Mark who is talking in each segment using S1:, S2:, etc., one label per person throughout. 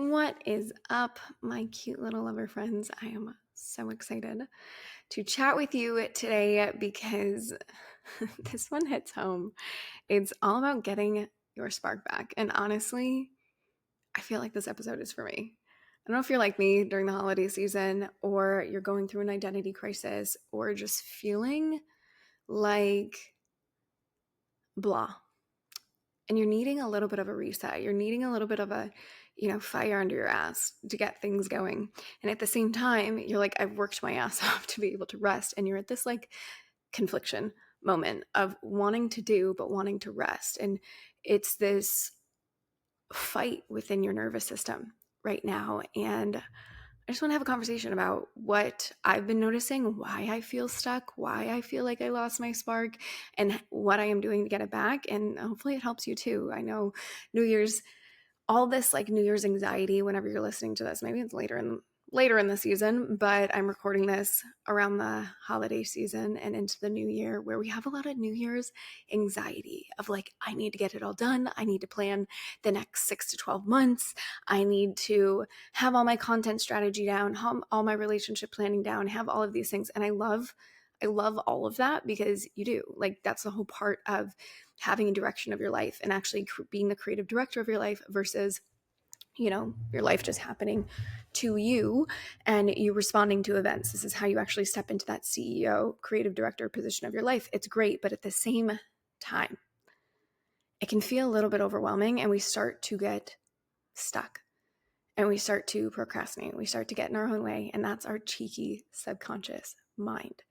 S1: What is up, my cute little lover friends? I am so excited to chat with you today because this one hits home. It's all about getting your spark back. And honestly, I feel like this episode is for me. I don't know if you're like me during the holiday season or you're going through an identity crisis or just feeling like blah. And you're needing a little bit of a reset. You're needing a little bit of a, fire under your ass to get things going. And at the same time, you're like, I've worked my ass off to be able to rest. And you're at this like confliction moment of wanting to do, but wanting to rest. And it's this fight within your nervous system right now. And I just want to have a conversation about what I've been noticing, why I feel stuck, why I feel like I lost my spark, and what I am doing to get it back. And hopefully it helps you too. I know New Year's, all this like New Year's anxiety whenever you're listening to this, maybe it's later in the season, but I'm recording this around the holiday season and into the new year where we have a lot of New Year's anxiety of like, I need to get it all done. I need to plan the next 6 to 12 months. I need to have all my content strategy down, have all my relationship planning down, have all of these things. And I love all of that because you do. Like that's the whole part of having a direction of your life and actually being the creative director of your life versus your life just happening to you and you responding to events. This is how you actually step into that CEO, creative director position of your life. It's great, but at the same time, it can feel a little bit overwhelming and we start to get stuck and we start to procrastinate. We start to get in our own way, and that's our cheeky subconscious mind.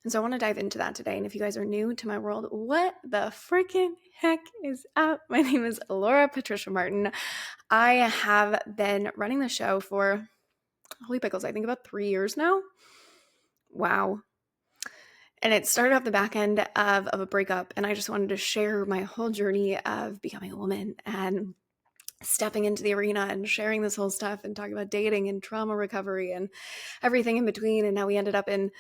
S1: And so I want to dive into that today. And if you guys are new to my world, what the freaking heck is up? My name is Laura Patricia Martin. I have been running the show for, holy pickles, I think about 3 years now. Wow. And it started off the back end of a breakup. And I just wanted to share my whole journey of becoming a woman and stepping into the arena and sharing this whole stuff and talking about dating and trauma recovery and everything in between. And now we ended up in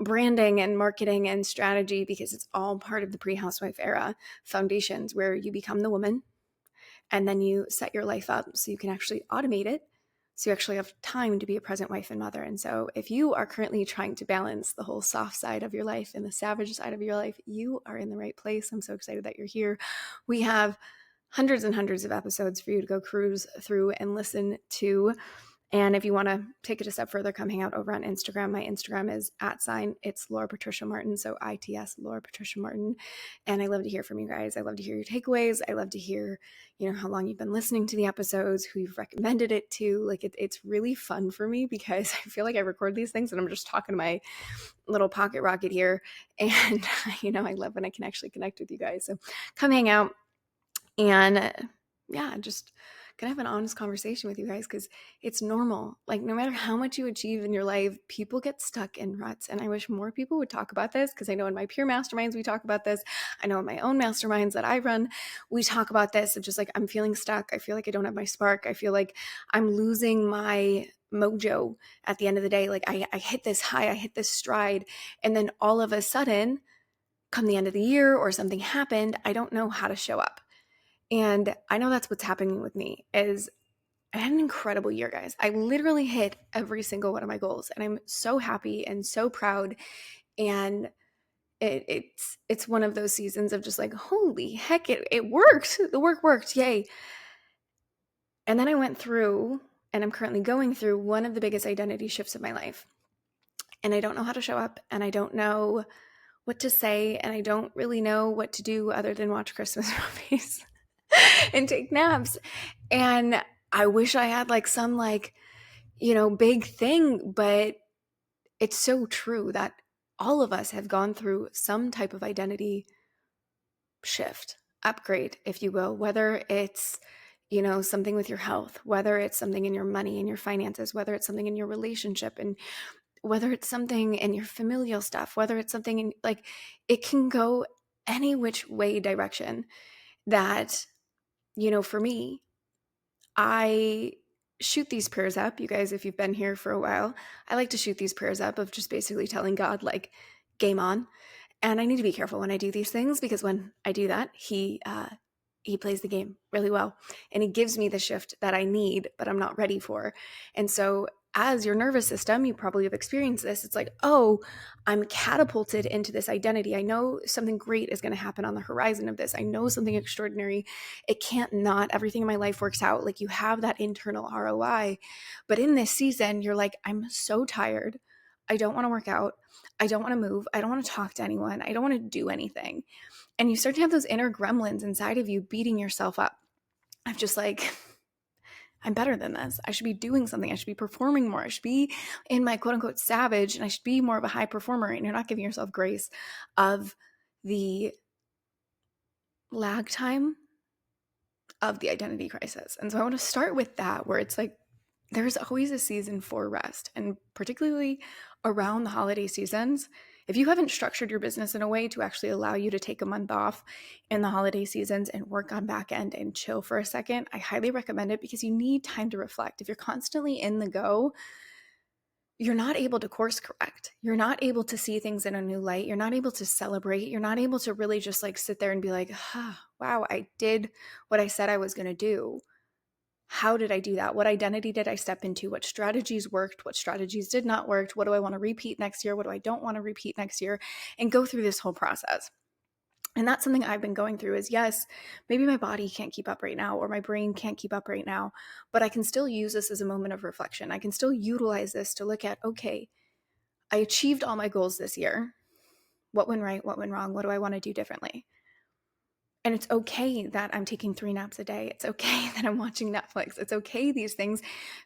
S1: branding and marketing and strategy because it's all part of the pre-housewife era foundations where you become the woman and then you set your life up so you can actually automate it. So you actually have time to be a present wife and mother. And so if you are currently trying to balance the whole soft side of your life and the savage side of your life, you are in the right place. I'm so excited that you're here. We have hundreds and hundreds of episodes for you to go cruise through and listen to. And if you want to take it a step further, come hang out over on Instagram. My Instagram is @it's Laura Patricia Martin. So ITS Laura Patricia Martin. And I love to hear from you guys. I love to hear your takeaways. I love to hear, how long you've been listening to the episodes, who you've recommended it to. Like it's really fun for me because I feel like I record these things and I'm just talking to my little pocket rocket here. And, I love when I can actually connect with you guys. So come hang out and just gonna have an honest conversation with you guys because it's normal. Like no matter how much you achieve in your life, people get stuck in ruts. And I wish more people would talk about this because I know in my peer masterminds, we talk about this. I know in my own masterminds that I run, we talk about this of just like, I'm feeling stuck. I feel like I don't have my spark. I feel like I'm losing my mojo at the end of the day. Like I hit this high, I hit this stride. And then all of a sudden, come the end of the year or something happened, I don't know how to show up. And I know that's what's happening with me is I had an incredible year, guys. I literally hit every single one of my goals and I'm so happy and so proud. And it's one of those seasons of just like, holy heck, it worked. The work worked. Yay. And then I went through and I'm currently going through one of the biggest identity shifts of my life. And I don't know how to show up and I don't know what to say. And I don't really know what to do other than watch Christmas movies. And take naps. And I wish I had like some big thing, but it's so true that all of us have gone through some type of identity shift, upgrade, if you will, whether it's, something with your health, whether it's something in your money and your finances, whether it's something in your relationship and whether it's something in your familial stuff, whether it's something in like, it can go any which way direction that for me, I shoot these prayers up. You guys, if you've been here for a while, I like to shoot these prayers up of just basically telling God, like, game on. And I need to be careful when I do these things because when I do that, he he plays the game really well, and he gives me the shift that I need, but I'm not ready for. And so as your nervous system, you probably have experienced this. It's like, oh, I'm catapulted into this identity. I know something great is going to happen on the horizon of this. I know something extraordinary. It can't not. Everything in my life works out. Like, you have that internal ROI. But in this season, you're like, I'm so tired. I don't want to work out. I don't want to move. I don't want to talk to anyone. I don't want to do anything. And you start to have those inner gremlins inside of you beating yourself up. I'm just like, I'm better than this. I should be doing something. I should be performing more. I should be in my quote unquote savage, and I should be more of a high performer. And you're not giving yourself grace of the lag time of the identity crisis. And so I want to start with that, where it's like, there's always a season for rest, and particularly around the holiday seasons. If you haven't structured your business in a way to actually allow you to take a month off in the holiday seasons and work on back end and chill for a second, I highly recommend it, because you need time to reflect. If you're constantly in the go, you're not able to course correct. You're not able to see things in a new light. You're not able to celebrate. You're not able to really just like sit there and be like, wow, I did what I said I was going to do. How did I do that? What identity did I step into? What strategies worked? What strategies did not work? What do I want to repeat next year? What do I don't want to repeat next year? And go through this whole process. And that's something I've been going through is, yes, maybe my body can't keep up right now, or my brain can't keep up right now, but I can still use this as a moment of reflection. I can still utilize this to look at, okay, I achieved all my goals this year. What went right? What went wrong? What do I want to do differently? And it's okay that I'm taking 3 naps a day. It's okay that I'm watching Netflix. It's okay, these things,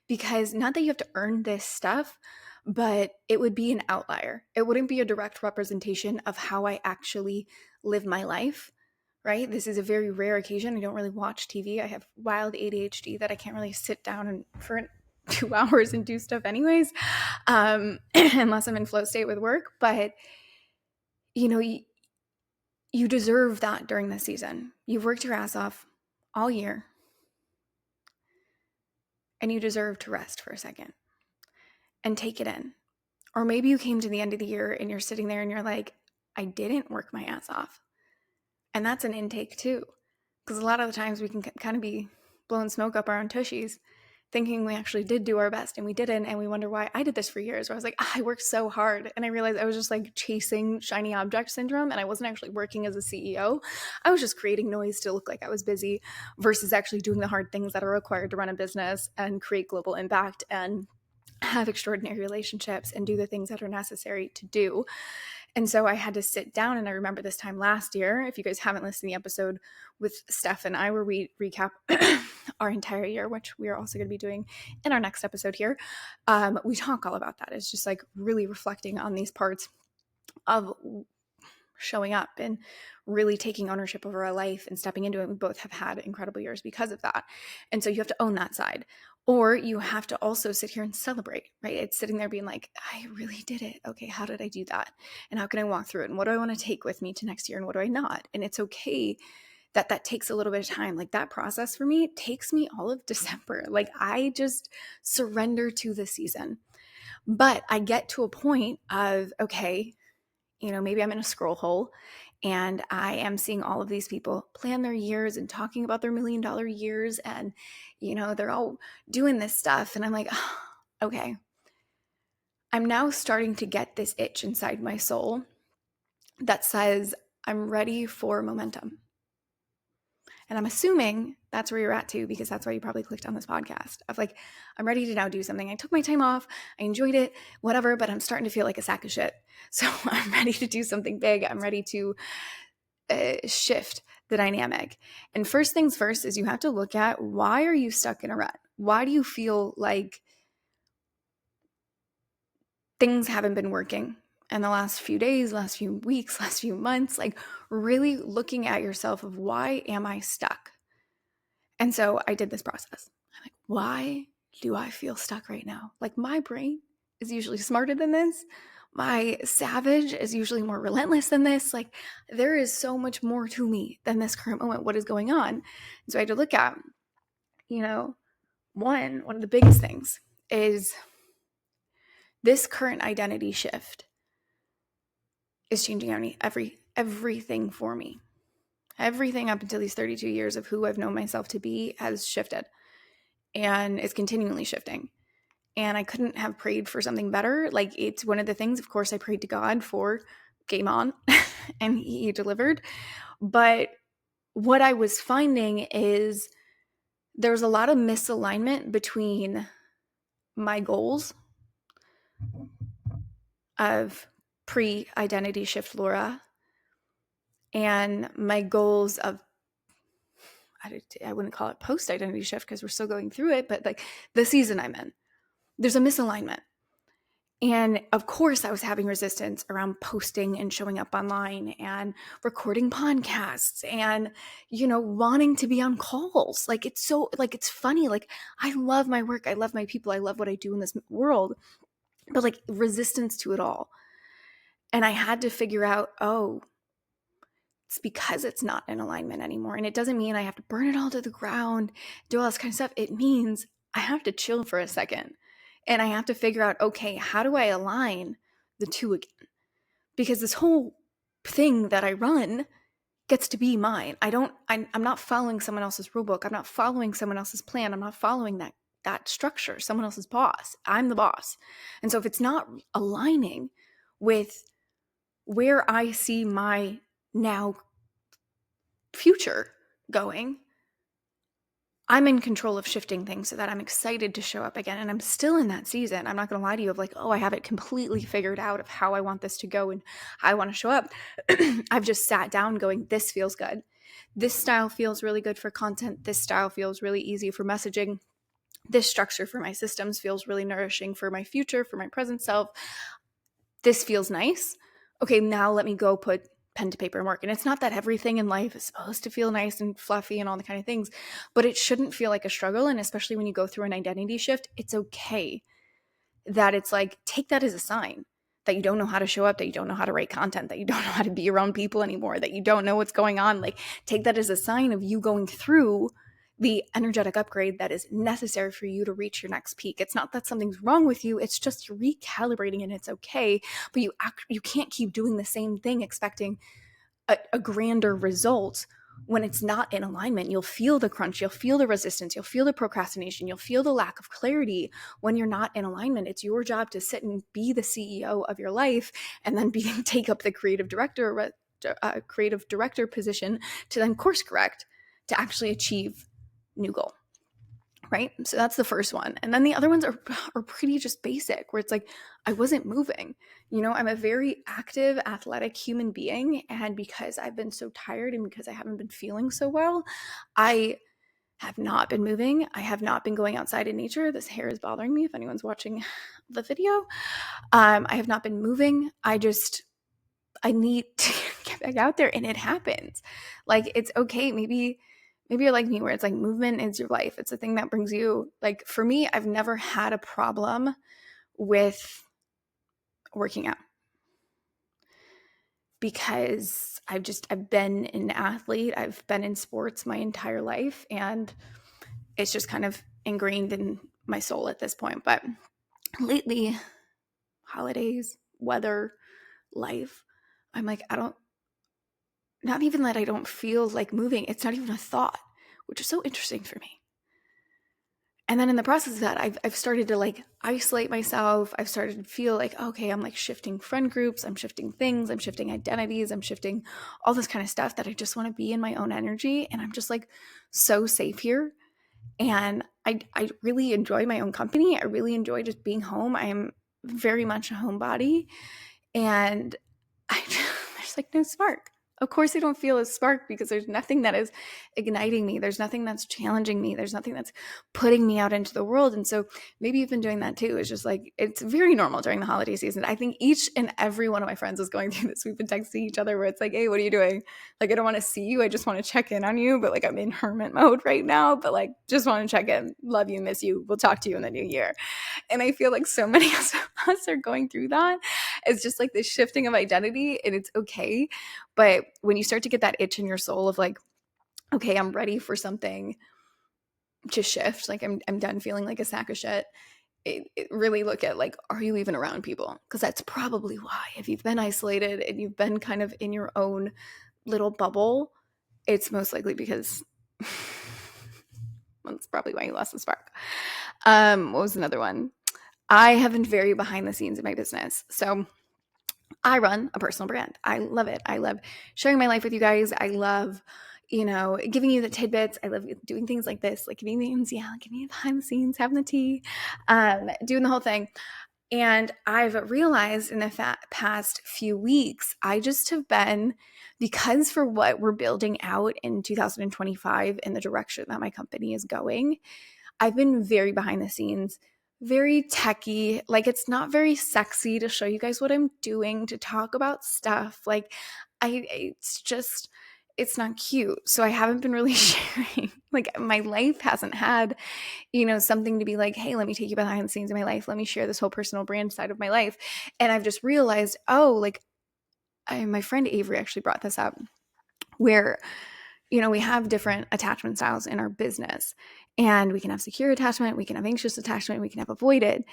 S1: because not that you have to earn this stuff, but it would be an outlier. It wouldn't be a direct representation of how I actually live my life, right? This is a very rare occasion. I don't really watch TV. I have wild ADHD that I can't really sit down and for 2 hours and do stuff anyways, unless I'm in flow state with work. But, you know, you deserve that during the season. You've worked your ass off all year, and you deserve to rest for a second and take it in. Or maybe you came to the end of the year and you're sitting there and you're like, I didn't work my ass off. And that's an intake too. Because a lot of the times we can kind of be blowing smoke up our own tushies, thinking we actually did do our best and we didn't, and we wonder why. I did this for years, where I was like, I worked so hard, and I realized I was just like chasing shiny object syndrome, and I wasn't actually working as a CEO. I was just creating noise to look like I was busy, versus actually doing the hard things that are required to run a business and create global impact and have extraordinary relationships and do the things that are necessary to do. And so I had to sit down, and I remember this time last year, if you guys haven't listened to the episode with Steph and I, where we recap our entire year, which we are also going to be doing in our next episode here, we talk all about that. It's just like really reflecting on these parts of showing up and really taking ownership over our life and stepping into it. We both have had incredible years because of that. And so you have to own that side. Or you have to also sit here and celebrate, right? It's sitting there being like, I really did it. Okay, how did I do that? And how can I walk through it? And what do I want to take with me to next year? And what do I not? And it's okay that that takes a little bit of time. Like, that process for me takes me all of December. Like, I just surrender to the season. But I get to a point of, okay, maybe I'm in a scroll hole and I am seeing all of these people plan their years and talking about their $1 million years, and, they're all doing this stuff. And I'm like, oh, okay, I'm now starting to get this itch inside my soul that says I'm ready for momentum. And I'm assuming that's where you're at too, because that's why you probably clicked on this podcast of like, I'm ready to now do something. I took my time off. I enjoyed it, whatever, but I'm starting to feel like a sack of shit. So I'm ready to do something big. I'm ready to shift the dynamic. And first things first is you have to look at, why are you stuck in a rut? Why do you feel like things haven't been working in the last few days, last few weeks, last few months? Like, really looking at yourself of, why am I stuck? And so I did this process. I'm like, why do I feel stuck right now? Like, my brain is usually smarter than this. My savage is usually more relentless than this. Like, there is so much more to me than this current moment. What is going on? And so I had to look at, one of the biggest things is this current identity shift is changing everything for me. Everything up until these 32 years of who I've known myself to be has shifted and is continually shifting. And I couldn't have prayed for something better. Like, it's one of the things, of course, I prayed to God for Game On and he delivered. But what I was finding is there's a lot of misalignment between my goals of pre-identity shift Laura and my goals of, I wouldn't call it post-identity shift because we're still going through it, but like the season I'm in. There's a misalignment. And of course, I was having resistance around posting and showing up online and recording podcasts and, wanting to be on calls. Like, it's so, like, it's funny. Like, I love my work. I love my people. I love what I do in this world, but like resistance to it all. And I had to figure out, it's because it's not in alignment anymore. And it doesn't mean I have to burn it all to the ground, do all this kind of stuff. It means I have to chill for a second. And I have to figure out, okay, how do I align the two again? Because this whole thing that I run gets to be mine. I'm not following someone else's rulebook. I'm not following someone else's plan. I'm not following that structure, someone else's boss. I'm the boss. And so if it's not aligning with where I see my now future going, I'm in control of shifting things so that I'm excited to show up again. And I'm still in that season. I'm not going to lie to you of like, I have it completely figured out of how I want this to go and how I want to show up. I've just sat down going, this feels good. This style feels really good for content. This style feels really easy for messaging. This structure for my systems feels really nourishing for my future, for my present self. This feels nice. Okay, now let me go put pen to paper and work. And it's not that everything in life is supposed to feel nice and fluffy and all the kind of things, but it shouldn't feel like a struggle. And especially when you go through an identity shift, it's okay that it's like, take that as a sign that you don't know how to show up, that you don't know how to write content, that you don't know how to be around people anymore, that you don't know what's going on. Like, take that as a sign of you going through the energetic upgrade that is necessary for you to reach your next peak. It's not that something's wrong with you. It's just you're recalibrating and it's okay. But you can't keep doing the same thing expecting a grander result when it's not in alignment. You'll feel the crunch, you'll feel the resistance, you'll feel the procrastination, you'll feel the lack of clarity when you're not in alignment. It's your job to sit and be the CEO of your life and then take up the creative director position to then course correct to actually achieve new goal. Right? So that's the first one. And then the other ones are pretty just basic, where it's like, I wasn't moving. I'm a very active, athletic human being. And because I've been so tired and because I haven't been feeling so well, I have not been moving. I have not been going outside in nature. This hair is bothering me if anyone's watching the video. I have not been moving. I need to get back out there, and it happens. Like, it's okay. Maybe you're like me, where it's like movement is your life. It's a thing that brings you, like, for me, I've never had a problem with working out because I've been an athlete. I've been in sports my entire life, and it's just kind of ingrained in my soul at this point. But lately, holidays, weather, life, I'm like, not even that I don't feel like moving. It's not even a thought, which is so interesting for me. And then in the process of that, I've started to like isolate myself. I've started to feel like, okay, I'm like shifting friend groups. I'm shifting things. I'm shifting identities. I'm shifting all this kind of stuff that I just want to be in my own energy. And I'm just like so safe here. And I really enjoy my own company. I really enjoy just being home. I am very much a homebody. And there's like no spark. Of course I don't feel a spark because there's nothing that is igniting me. There's nothing that's challenging me. There's nothing that's putting me out into the world. And so maybe you've been doing that too. It's just like, it's very normal during the holiday season. I think each and every one of my friends is going through this. We've been texting each other where it's like, hey, what are you doing? Like, I don't want to see you. I just want to check in on you. But like, I'm in hermit mode right now, but like, just want to check in. Love you, miss you. We'll talk to you in the new year. And I feel like so many of us are going through that. It's just like this shifting of identity, and it's okay. But when you start to get that itch in your soul of like, okay, I'm ready for something to shift, like I'm done feeling like a sack of shit, it really look at like, are you even around people? Because that's probably why. If you've been isolated and you've been kind of in your own little bubble, it's most likely because that's probably why you lost the spark. What was another one? I have been very behind the scenes in my business. So I run a personal brand. I love it. I love sharing my life with you guys. I love, giving you the tidbits. I love doing things like this, like giving you the giving you behind the scenes, having the tea, doing the whole thing. And I've realized in the past few weeks, I just have been, because for what we're building out in 2025 and the direction that my company is going, I've been very behind the scenes, very techie. Like, it's not very sexy to show you guys what I'm doing, to talk about stuff. Like, it's not cute. So I haven't been really sharing. Like, my life hasn't had, something to be like, hey, let me take you behind the scenes of my life. Let me share this whole personal brand side of my life. And I've just realized, my friend Avery actually brought this up, where we have different attachment styles in our business, and we can have secure attachment, we can have anxious attachment, we can have avoided.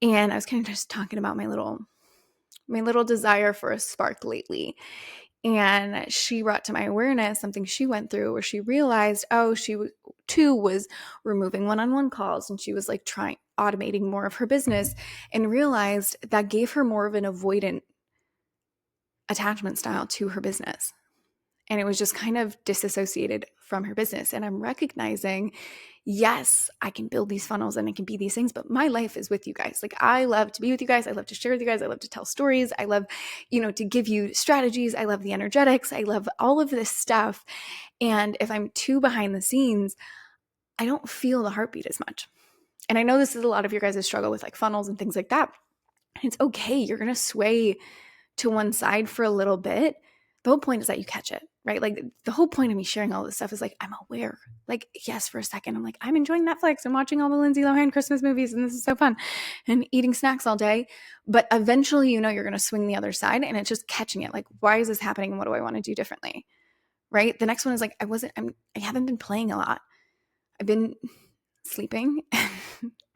S1: And I was kind of just talking about my little desire for a spark lately. And she brought to my awareness something she went through, where she realized, she too was removing one-on-one calls, and she was like automating more of her business, and realized that gave her more of an avoidant attachment style to her business. And it was just kind of disassociated from her business. And I'm recognizing, yes, I can build these funnels and it can be these things, but my life is with you guys. Like, I love to be with you guys. I love to share with you guys. I love to tell stories. I love, to give you strategies. I love the energetics. I love all of this stuff. And if I'm too behind the scenes, I don't feel the heartbeat as much. And I know this is a lot of your guys' struggle with like funnels and things like that. And it's okay. You're going to sway to one side for a little bit. The whole point is that you catch it, right? Like, the whole point of me sharing all this stuff is like, I'm aware. Like, yes, for a second, I'm like, I'm enjoying Netflix and watching all the Lindsay Lohan Christmas movies, and this is so fun, and eating snacks all day. But eventually, you're going to swing the other side, and it's just catching it. Like, why is this happening, and what do I want to do differently, right? The next one is like, I haven't been playing a lot. I've been sleeping and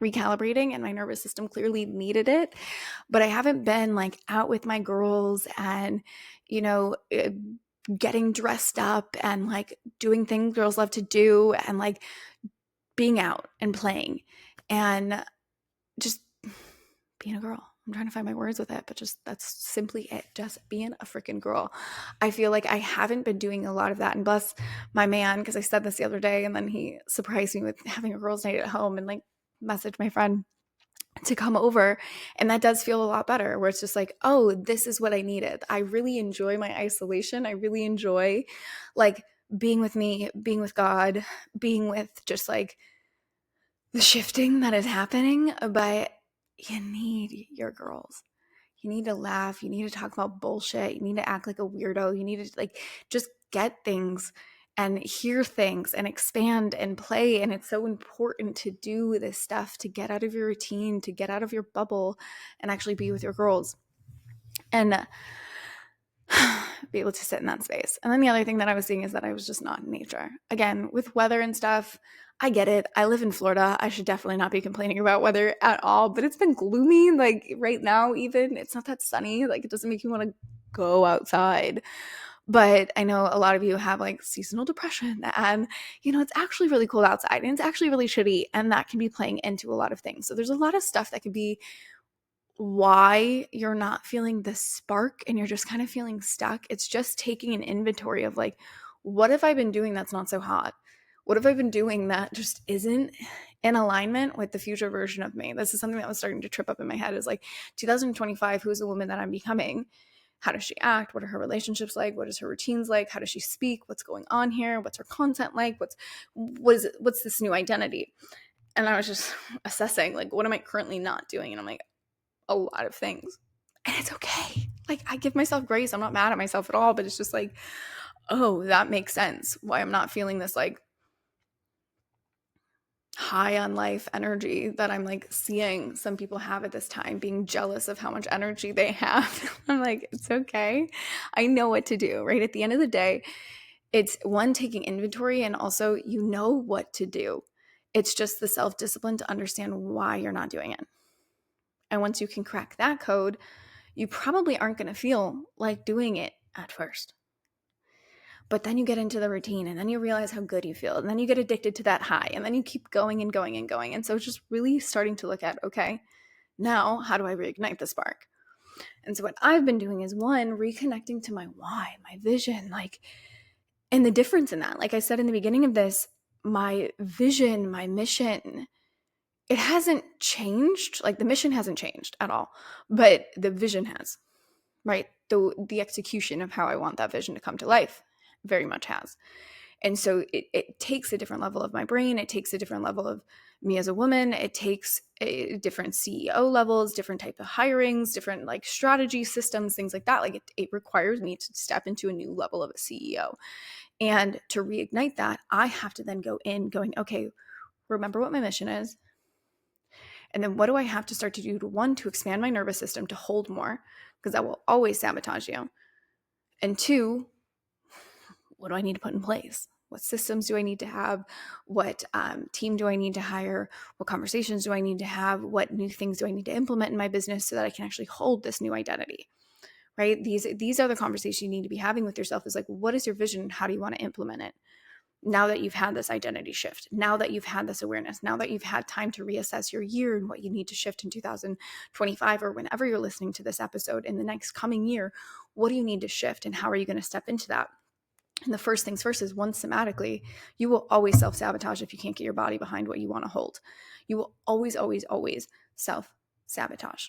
S1: recalibrating, and my nervous system clearly needed it. But I haven't been like out with my girls and, getting dressed up and like doing things girls love to do, and like being out and playing and just being a girl. I'm trying to find my words with it, but that's simply it. Just being a freaking girl. I feel like I haven't been doing a lot of that. And bless my man, because I said this the other day, and then he surprised me with having a girls' night at home, and like messaged my friend to come over. And that does feel a lot better, where it's just like, oh, this is what I needed. I really enjoy my isolation. I really enjoy like being with me, being with God, being with just like the shifting that is happening. But you need your girls. You need to laugh. You need to talk about bullshit. You need to act like a weirdo. You need to like just get things and hear things and expand and play. And it's so important to do this stuff, to get out of your routine, to get out of your bubble and actually be with your girls and be able to sit in that space. And then the other thing that I was seeing is that I was just not in nature. Again, with weather and stuff, I get it. I live in Florida. I should definitely not be complaining about weather at all, but it's been gloomy. Like right now, even it's not that sunny. Like it doesn't make you want to go outside. But I know a lot of you have like seasonal depression, and it's actually really cold outside, and it's actually really shitty, and that can be playing into a lot of things. So there's a lot of stuff that could be why you're not feeling the spark and you're just kind of feeling stuck. It's just taking an inventory of like, what have I been doing that's not so hot? What have I been doing that just isn't in alignment with the future version of me? This is something that was starting to trip up in my head, is like 2025, who's the woman that I'm becoming? How does she act? What are her relationships like? What is her routines like? How does she speak? What's going on here? What's her content like? What's this new identity? And I was just assessing, like, what am I currently not doing? And I'm like, a lot of things. And it's okay. Like, I give myself grace. I'm not mad at myself at all, but it's just like, oh, that makes sense why I'm not feeling this like high on life energy that I'm like seeing some people have at this time, being jealous of how much energy they have. I'm like, it's okay. I know what to do, right? At the end of the day, it's one, taking inventory, and also you know what to do. It's just the self-discipline to understand why you're not doing it. And once you can crack that code, you probably aren't going to feel like doing it at first. But then you get into the routine and then you realize how good you feel. And then you get addicted to that high. And then you keep going and going and going. And so it's just really starting to look at, okay, now how do I reignite the spark? And so what I've been doing is, one, reconnecting to my why, my vision, like, and the difference in that, like I said in the beginning of this, my vision, my mission, it hasn't changed. Like the mission hasn't changed at all, but the vision has, right? The execution of how I want that vision to come to life very much has. And so it takes a different level of my brain. It takes a different level of me as a woman. It takes different CEO levels, different type of hirings, different like strategy systems, things like that. Like it requires me to step into a new level of a CEO. And to reignite that, I have to then go in going, okay, remember what my mission is. And then what do I have to start to do to, one, to expand my nervous system to hold more, because that will always sabotage you. And two, what do I need to put in place? What systems do I need to have? What team do I need to hire? What conversations do I need to have? What new things do I need to implement in my business so that I can actually hold this new identity, right? These are the conversations you need to be having with yourself, is like, what is your vision? How do you want to implement it? Now that you've had this identity shift, now that you've had this awareness, now that you've had time to reassess your year and what you need to shift in 2025 or whenever you're listening to this episode in the next coming year, what do you need to shift and how are you going to step into that? And the first things first is, one, somatically, you will always self-sabotage if you can't get your body behind what you want to hold. You will always, always, always self-sabotage.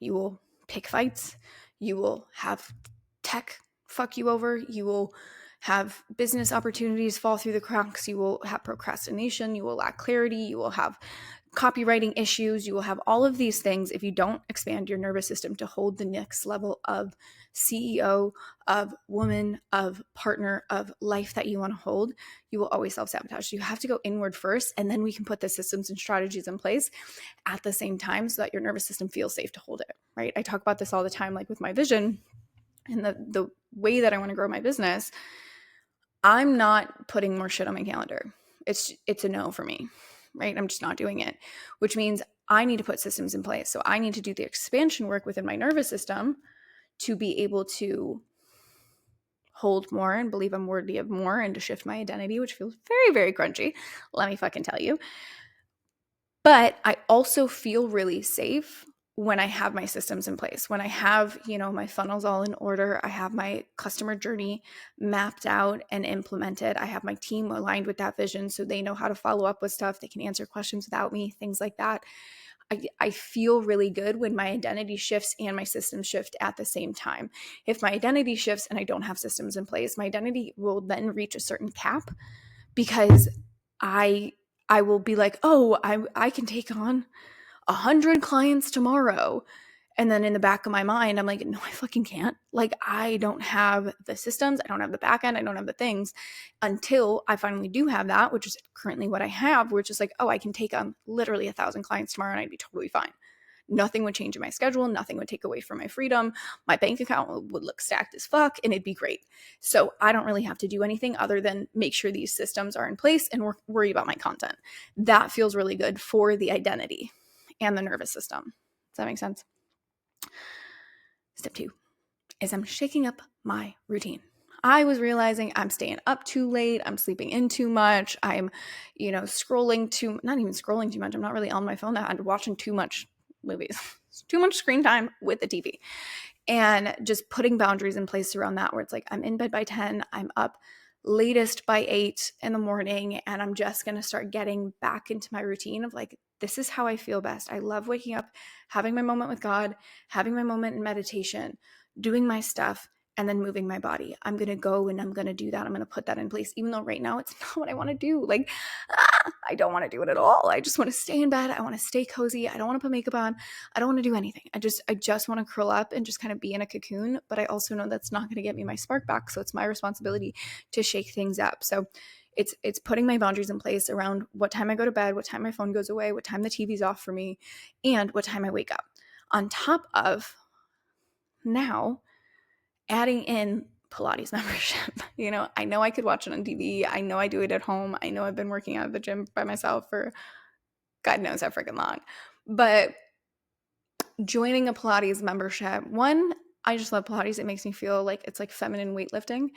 S1: You will pick fights. You will have tech fuck you over. You will have business opportunities fall through the cracks. You will have procrastination. You will lack clarity. You will have copywriting issues. You will have all of these things if you don't expand your nervous system to hold the next level of CEO, of woman, of partner, of life that you want to hold. You will always self-sabotage. You have to go inward first, and then we can put the systems and strategies in place at the same time so that your nervous system feels safe to hold it, right? I talk about this all the time, like with my vision and the way that I want to grow my business. I'm not putting more shit on my calendar. It's a no for me, right? I'm just not doing it, which means I need to put systems in place. So I need to do the expansion work within my nervous system to be able to hold more and believe I'm worthy of more and to shift my identity, which feels very, very crunchy. Let me fucking tell you. But I also feel really safe when I have my systems in place, when I have, my funnels all in order, I have my customer journey mapped out and implemented. I have my team aligned with that vision so they know how to follow up with stuff. They can answer questions without me, things like that. I feel really good when my identity shifts and my systems shift at the same time. If my identity shifts and I don't have systems in place, my identity will then reach a certain cap because I will be like, oh, I can take on 100 clients tomorrow. And then in the back of my mind, I'm like, no, I fucking can't. Like, I don't have the systems. I don't have the back end. I don't have the things until I finally do have that, which is currently what I have, which is like, oh, I can take on literally 1,000 clients tomorrow and I'd be totally fine. Nothing would change in my schedule. Nothing would take away from my freedom. My bank account would look stacked as fuck and it'd be great. So I don't really have to do anything other than make sure these systems are in place and worry about my content. That feels really good for the identity and the nervous system. Does that make sense? Step 2 is I'm shaking up my routine. I was realizing I'm staying up too late. I'm sleeping in too much. I'm, not even scrolling too much. I'm not really on my phone. I'm watching too much movies, too much screen time with the TV. And just putting boundaries in place around that, where it's like, I'm in bed by 10, I'm up latest by 8 in the morning, and I'm just going to start getting back into my routine of like, this is how I feel best. I love waking up, having my moment with God, having my moment in meditation, doing my stuff, and then moving my body. I'm going to go and I'm going to do that. I'm going to put that in place, even though right now it's not what I want to do. Like, I don't want to do it at all. I just want to stay in bed. I want to stay cozy. I don't want to put makeup on. I don't want to do anything. I just want to curl up and just kind of be in a cocoon. But I also know that's not going to get me my spark back. So it's my responsibility to shake things up. So it's putting my boundaries in place around what time I go to bed, what time my phone goes away, what time the TV's off for me, and what time I wake up. On top of now adding in Pilates membership. I know I could watch it on TV. I know I do it at home. I know I've been working out at the gym by myself for God knows how freaking long. But joining a Pilates membership, one, I just love Pilates. It makes me feel like it's like feminine weightlifting.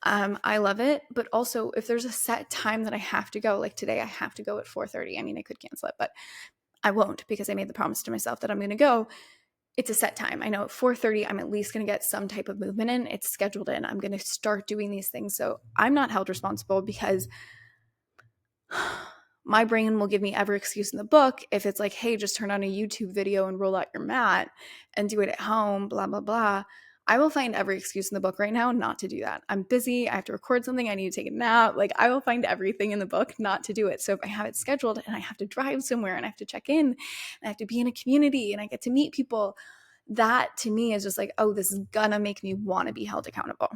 S1: I love it. But also, if there's a set time that I have to go, like today I have to go at 4:30. I mean, I could cancel it, but I won't because I made the promise to myself that I'm going to go. It's a set time. I know at 4:30, I'm at least going to get some type of movement in. It's scheduled in. I'm going to start doing these things. So I'm not held responsible because my brain will give me every excuse in the book if it's like, hey, just turn on a YouTube video and roll out your mat and do it at home, blah, blah, blah. I will find every excuse in the book right now not to do that. I'm busy. I have to record something. I need to take a nap. Like, I will find everything in the book not to do it. So if I have it scheduled and I have to drive somewhere and I have to check in and I have to be in a community and I get to meet people, that to me is just like, oh, this is gonna make me want to be held accountable.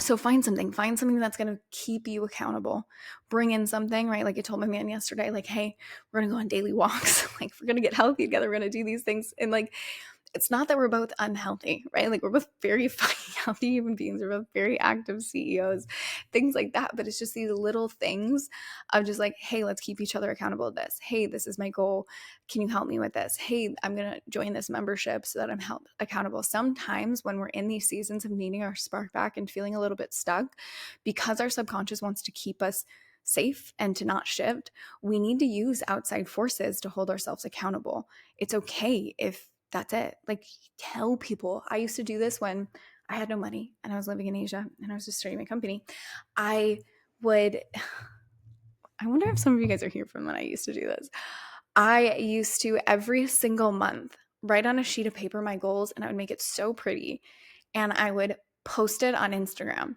S1: So find something that's going to keep you accountable. Bring in something, right? Like I told my man yesterday, like, hey, we're going to go on daily walks. Like, we're going to get healthy together. We're going to do these things. And like, it's not that we're both unhealthy, right? Like, we're both very fucking healthy human beings. We're both very active CEOs, things like that. But it's just these little things of just like, hey, let's keep each other accountable to this. Hey, this is my goal. Can you help me with this? Hey, I'm going to join this membership so that I'm held accountable. Sometimes when we're in these seasons of needing our spark back and feeling a little bit stuck, because our subconscious wants to keep us safe and to not shift, we need to use outside forces to hold ourselves accountable. It's okay if that's it. Like, tell people. I used to do this when I had no money and I was living in Asia and I was just starting my company. I wonder if some of you guys are here from when I used to do this. I used to every single month write on a sheet of paper my goals, and I would make it so pretty and I would post it on Instagram.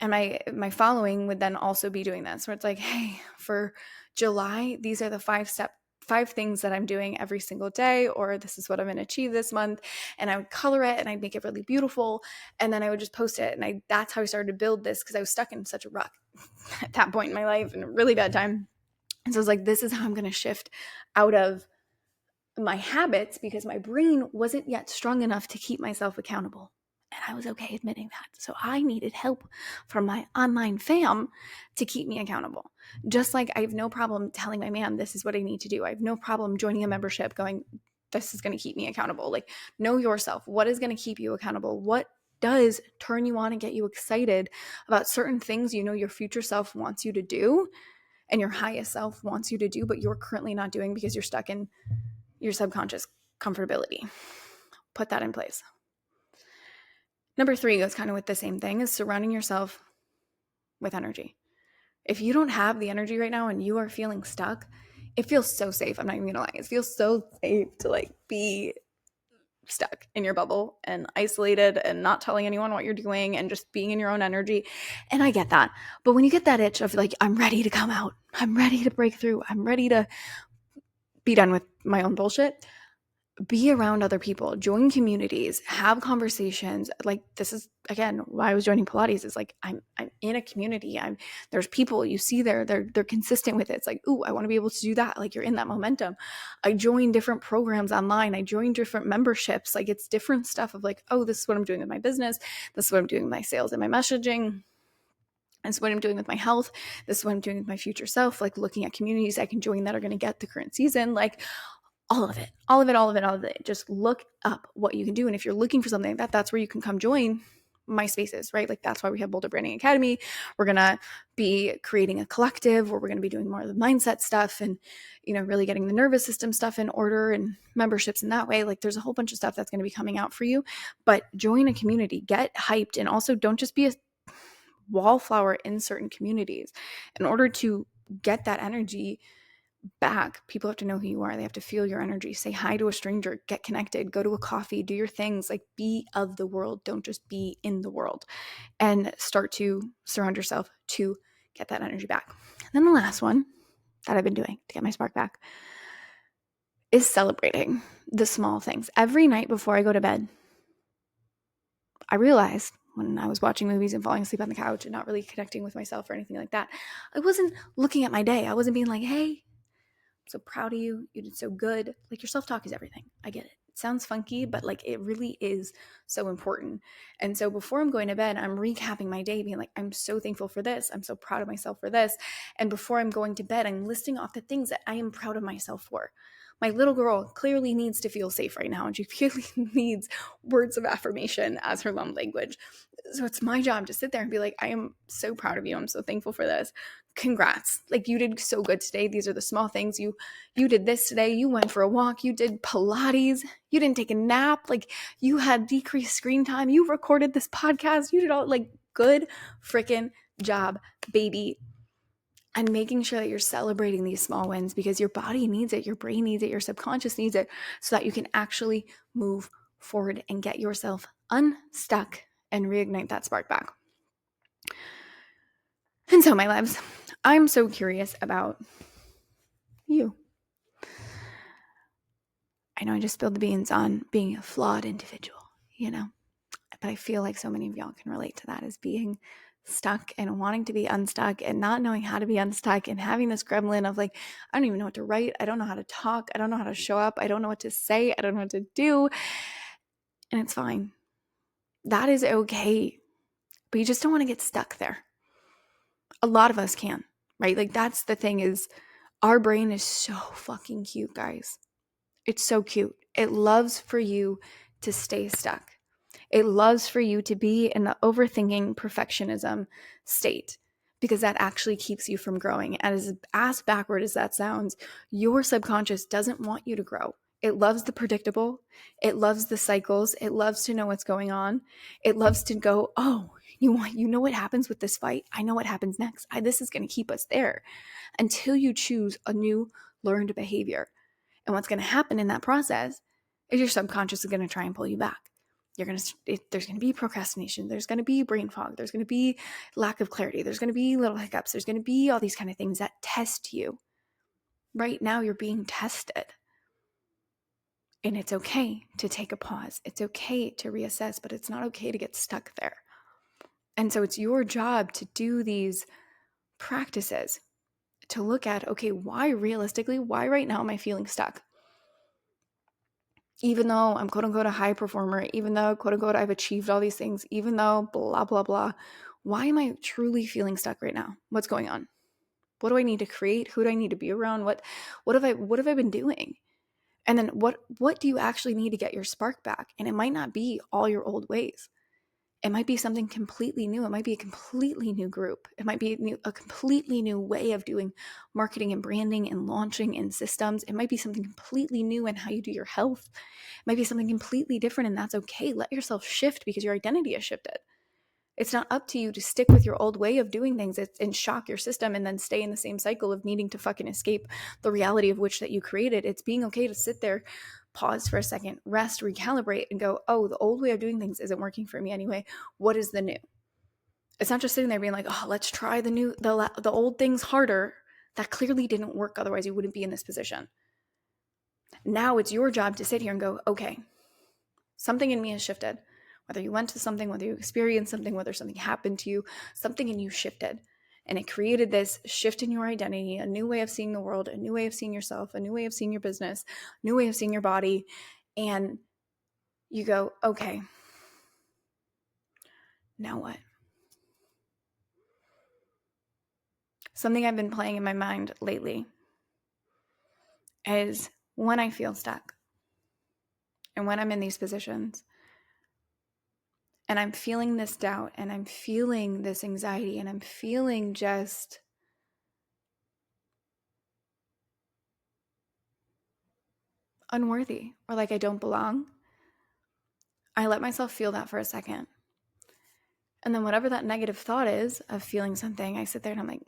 S1: And my following would then also be doing this, where it's like, hey, for July, these are the five things that I'm doing every single day, or this is what I'm going to achieve this month. And I would color it and I'd make it really beautiful. And then I would just post it. And that's how I started to build this, because I was stuck in such a rut at that point in my life, in a really bad time. And so I was like, this is how I'm going to shift out of my habits, because my brain wasn't yet strong enough to keep myself accountable. And I was okay admitting that. So I needed help from my online fam to keep me accountable. Just like I have no problem telling my man, this is what I need to do. I have no problem joining a membership going, this is going to keep me accountable. Like, know yourself. What is going to keep you accountable? What does turn you on and get you excited about certain things you know your future self wants you to do and your highest self wants you to do, but you're currently not doing because you're stuck in your subconscious comfortability? Put that in place. Number 3 goes kind of with the same thing, is surrounding yourself with energy. If you don't have the energy right now and you are feeling stuck, it feels so safe. I'm not even gonna lie. It feels so safe to like be stuck in your bubble and isolated and not telling anyone what you're doing and just being in your own energy. And I get that. But when you get that itch of like, I'm ready to come out, I'm ready to break through, I'm ready to be done with my own bullshit, be around other people, join communities, have conversations. Like, this is again why I was joining Pilates, is like, I'm in a community. There's people you see there, they're consistent with it. It's like, ooh, I want to be able to do that. Like, you're in that momentum. I join different programs online. I join different memberships. Like, it's different stuff of like, oh, this is what I'm doing with my business. This is what I'm doing with my sales and my messaging. This is what I'm doing with my health. This is what I'm doing with my future self. Like, looking at communities I can join that are going to get the current season. Like, all of it. Just look up what you can do. And if you're looking for something like that, that's where you can come join my spaces, right? Like, that's why we have Boulder Branding Academy. We're going to be creating a collective where we're going to be doing more of the mindset stuff and, really getting the nervous system stuff in order, and memberships in that way. Like, there's a whole bunch of stuff that's going to be coming out for you, but join a community, get hyped. And also, don't just be a wallflower in certain communities. In order to get that energy back, people have to know who you are. They have to feel your energy. Say hi to a stranger, get connected, go to a coffee, do your things. Like, be of the world. Don't just be in the world, and start to surround yourself to get that energy back. And then the last one that I've been doing to get my spark back is celebrating the small things. Every night before I go to bed, I realized when I was watching movies and falling asleep on the couch and not really connecting with myself or anything like that, I wasn't looking at my day. I wasn't being like, hey, so proud of you. You did so good. Like, your self-talk is everything. I get it. It sounds funky, but like, it really is so important. And so before I'm going to bed, I'm recapping my day, being like, I'm so thankful for this. I'm so proud of myself for this. And before I'm going to bed, I'm listing off the things that I am proud of myself for. My little girl clearly needs to feel safe right now, and she clearly needs words of affirmation as her love language. So it's my job to sit there and be like, I am so proud of you. I'm so thankful for this. Congrats. Like, you did so good today. These are the small things. You did this today. You went for a walk. You did Pilates. You didn't take a nap. Like, you had decreased screen time. You recorded this podcast. You did all, like, good freaking job, baby. And making sure that you're celebrating these small wins, because your body needs it, your brain needs it, your subconscious needs it, so that you can actually move forward and get yourself unstuck and reignite that spark back. And so, my loves, I'm so curious about you. I know I just spilled the beans on being a flawed individual, but I feel like so many of y'all can relate to that, as being stuck and wanting to be unstuck and not knowing how to be unstuck, and having this gremlin of like, I don't even know what to write. I don't know how to talk. I don't know how to show up. I don't know what to say. I don't know what to do. And it's fine. That is okay. But you just don't want to get stuck there. A lot of us can, right? Like, that's the thing, is our brain is so fucking cute, guys. It's so cute. It loves for you to stay stuck. It loves for you to be in the overthinking perfectionism state, because that actually keeps you from growing. And as ass backward as that sounds, your subconscious doesn't want you to grow. It loves the predictable. It loves the cycles. It loves to know what's going on. It loves to go, oh, you know what happens with this fight? I know what happens next. This is going to keep us there until you choose a new learned behavior. And what's going to happen in that process is your subconscious is going to try and pull you back. There's going to be procrastination. There's going to be brain fog. There's going to be lack of clarity. There's going to be little hiccups. There's going to be all these kind of things that test you. Right now, you're being tested. And it's okay to take a pause. It's okay to reassess, but it's not okay to get stuck there. And so it's your job to do these practices, to look at, okay, why right now am I feeling stuck? Even though I'm quote unquote a high performer, even though quote unquote I've achieved all these things, even though blah, blah, blah, why am I truly feeling stuck right now? What's going on? What do I need to create? Who do I need to be around? What have I been doing? And then what do you actually need to get your spark back? And it might not be all your old ways. It might be something completely new. It might be a completely new group. It might be a completely new way of doing marketing and branding and launching and systems. It might be something completely new in how you do your health. It might be something completely different, and that's okay. Let yourself shift, because your identity has shifted. It's not up to you to stick with your old way of doing things and shock your system and then stay in the same cycle of needing to fucking escape the reality of which that you created. It's being okay to sit there, pause for a second, rest, recalibrate, and go, oh, the old way of doing things isn't working for me anyway. What is the new? It's not just sitting there being like, oh, let's try the old things harder. That clearly didn't work. Otherwise, you wouldn't be in this position. Now it's your job to sit here and go, okay, something in me has shifted. Whether you went to something, whether you experienced something, whether something happened to you, something in you shifted. And it created this shift in your identity, a new way of seeing the world, a new way of seeing yourself, a new way of seeing your business, a new way of seeing your body. And you go, okay, now what? Something I've been playing in my mind lately is when I feel stuck and when I'm in these positions and I'm feeling this doubt and I'm feeling this anxiety and I'm feeling just unworthy or like I don't belong, I let myself feel that for a second. And then whatever that negative thought is of feeling something, I sit there and I'm like,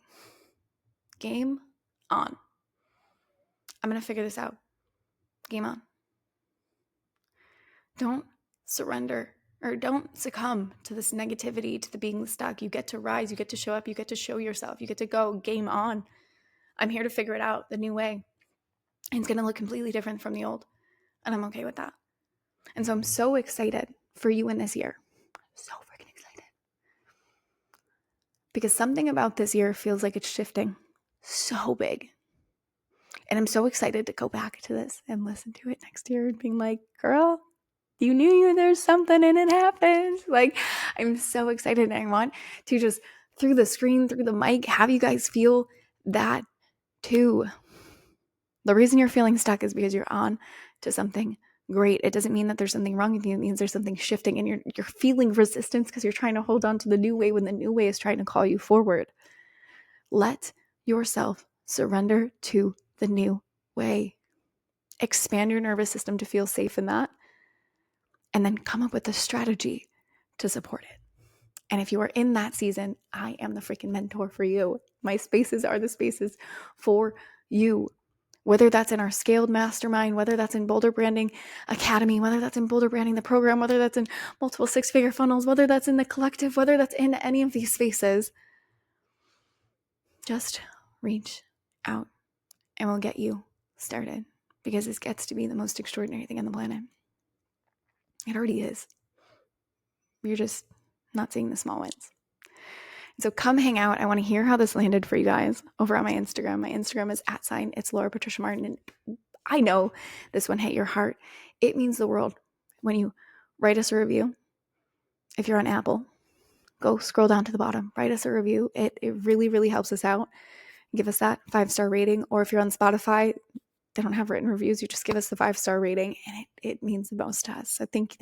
S1: game on. I'm going to figure this out. Game on. Don't surrender or don't succumb to this negativity, to the being stuck. You get to rise. You get to show up. You get to show yourself. You get to go game on. I'm here to figure it out the new way. And it's going to look completely different from the old. And I'm okay with that. And so I'm so excited for you in this year. So freaking excited. Because something about this year feels like it's shifting so big. And I'm so excited to go back to this and listen to it next year and being like, girl, you knew there's something and it happened. Like, I'm so excited. And I want to just through the screen, through the mic, have you guys feel that too. The reason you're feeling stuck is because you're on to something great. It doesn't mean that there's something wrong with you. It means there's something shifting, and you're feeling resistance because you're trying to hold on to the new way when the new way is trying to call you forward. Let yourself surrender to the new way. Expand your nervous system to feel safe in that, and then come up with a strategy to support it. And if you are in that season, I am the freaking mentor for you. My spaces are the spaces for you. Whether that's in our scaled mastermind, whether that's in Boulder Branding Academy, whether that's in Boulder Branding the program, whether that's in multiple six-figure funnels, whether that's in the collective, whether that's in any of these spaces, just reach out and we'll get you started, because this gets to be the most extraordinary thing on the planet. It already is. You're just not seeing the small wins. So come hang out. I want to hear how this landed for you guys over on my Instagram. My Instagram is @it's Laura Patricia Martin. And I know this one hit your heart. It means the world when you write us a review. If you're on Apple, go scroll down to the bottom, write us a review. It really, really helps us out. Give us that 5-star rating. Or if you're on Spotify, they don't have written reviews. You just give us the 5-star rating, and it means the most to us. So thank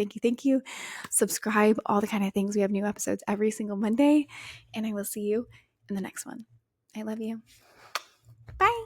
S1: you. Subscribe, all the kind of things. We have new episodes every single Monday, and I will see you in the next one. I love you. Bye.